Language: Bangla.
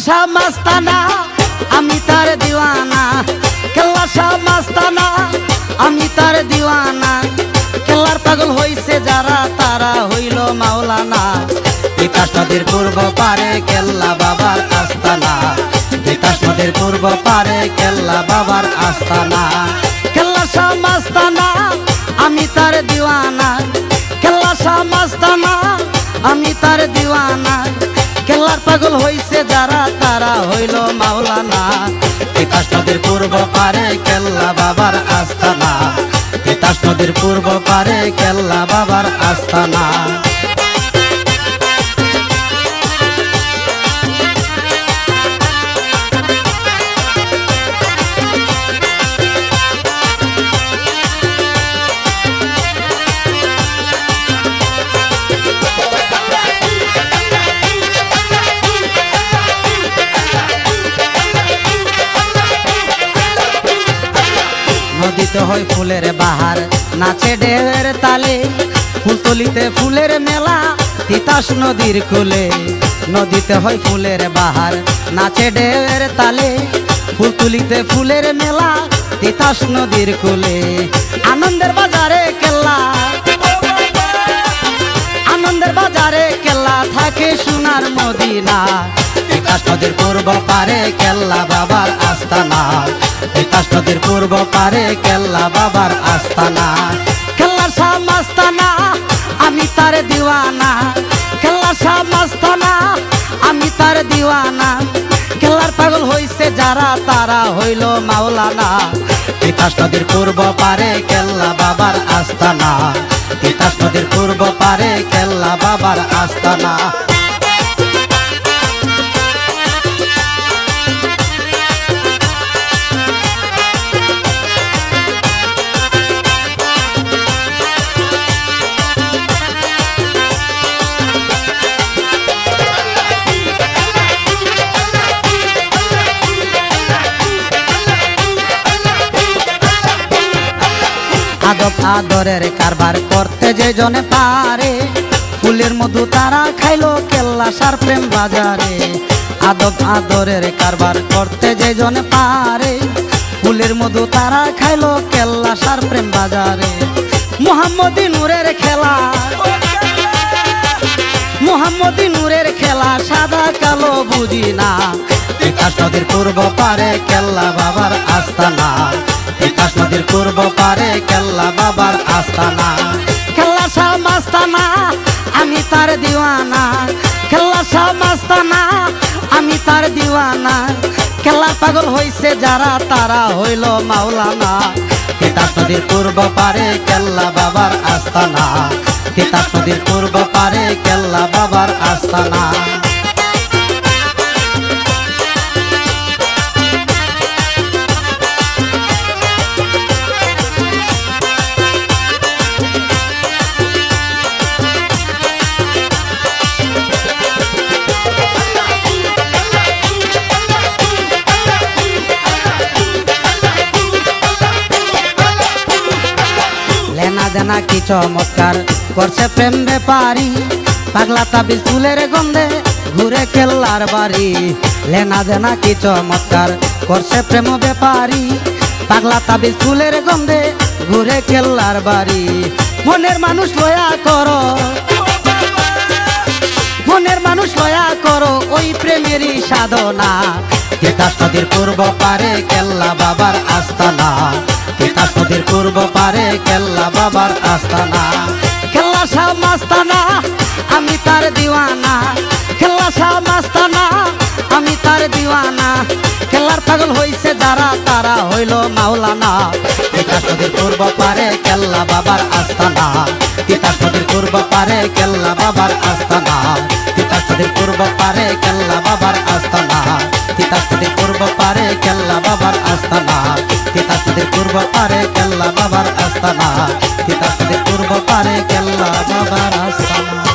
শাহ মাস্তানা আমি তার দিওয়ানা, কেল্লা শাহ মাস্তানা আমি তার দিওয়ানা। কেল্লার পাগল হইছে যারা তারা হইল মাওলানা। তিতাস নদীর পূর্ব পারে কেল্লা বাবার আস্তানা, তিতাস নদীর পূর্ব পারে কেল্লা বাবার আস্তানা। কেল্লা শাহ মাস্তানা আমি তার দিওয়ানা, কেল্লা শাহ মাস্তানা আমি তার দিওয়ানা। কেল্লার পাগল হইছে যারা তারা হইল মাওলানা। তিতাস নদীর পূর্ব পারে কেল্লা বাবার আস্তানা, তিতাস নদীর পূর্ব পারে কেল্লা বাবার আস্তানা। নদীতে হয় ফুলের বাহার, নাচে ঢেউয়ের তালে, ফুলতলিতে ফুলের মেলা তিতাস নদীর কূলে। নদীতে হয় ফুলের বাহার, নাচে ঢেউয়ের তালে, ফুলতলিতে ফুলের মেলা তিতাস নদীর কূলে। আনন্দের বাজারে কেল্লা, আনন্দের বাজারে কেল্লা থাকে সোনার মদিনা। তিতাস নদীর পূর্ব পারে কেল্লা বাবার আস্তানা, তিতাস নদীর পূর্ব পারে কেল্লা বাবার আস্তানা। কেল্লা শাহ মাস্তানা আমি তার দিওয়ানা, কেল্লা শাহ মাস্তানা আমি তার দিওয়ানা। কেল্লার পাগল হইছে যারা তারা হইল মাওলানা। তিতাস নদীর পূর্ব পারে কেল্লা বাবার আস্তানা, তিতাস নদীর পূর্ব পারে কেল্লা বাবার আস্তানা। আদব আদরের কারবার করতে যে জনে পারে, ফুলের মধু তারা খাইলো কেল্লা শাহর প্রেম বাজারে। আদব আদরের কারবার করতে যে জনে পারে, ফুলের মধু তারা খাইলো কেল্লা শাহর প্রেম বাজারে। মুহাম্মদী নূরের খেলা, মুহাম্মদী নূরের খেলা সাদা কালো বুঝি না। তিতাস নদীর পূর্ব পারে কেল্লা বাবার আস্তানা, তিতাস নদীর পূর্ব পারে কেল্লা বাবার আস্তানা। কেল্লা শাহ মাস্তানা আমি তার দিওয়ানা, কেল্লা শাহ মাস্তানা আমি তার দিওয়ানা। কেল্লার পাগল হইছে যারা তারা হইল মাওলানা। তিতাস নদীর পূর্ব পারে কেল্লা বাবার আস্তানা, তিতাস নদীর পূর্ব পারে কেল্লা বাবার আস্তানা। লেনা দেনা কি চমৎকার করছে প্রেম ব্যাপারী, পাগলা তাবিজ ফুলের গন্ধে ঘুরে কেল্লার বাড়ি। লেনা দেনা কি চমৎকার করছে প্রেম ব্যাপারী, পাগলা তাবিজ ফুলের গন্ধে ঘুরে কেল্লার বাড়ি। মনের মানুষ লয়া করো, মনের মানুষ লয়া করো ওই প্রেমেরই সাধনা। তিতাস নদীর পূর্ব পারে কেল্লা বাবার আস্তানা, তিতাস নদীর পূর্ব পারে কেল্লা বাবার আস্তানা। কেল্লা শাহ মাস্তানা আমি তার দিওয়ানা, কেল্লা শাহ মাস্তানা আমি তার দিওয়ানা। কেল্লার পাগল হইছে যারা তারা হইল মাওলানা। তিতাস নদীর পূর্ব পারে কেল্লা বাবার আস্তানা, তিতাস নদীর পূর্ব পারে কেল্লা বাবার আস্তানা, তিতাস নদীর পূর্ব পারে কেল্লা বাবার আস্তানা, তিতাস নদীর পূর্ব পারে কেল্লা বাবার আস্তানা, তিতাস নদীর পূর্ব পারে কেল্লা বাবার আস্তানা, তিতাস নদীর পূর্ব পারে কেল্লা বাবার আস্তানা।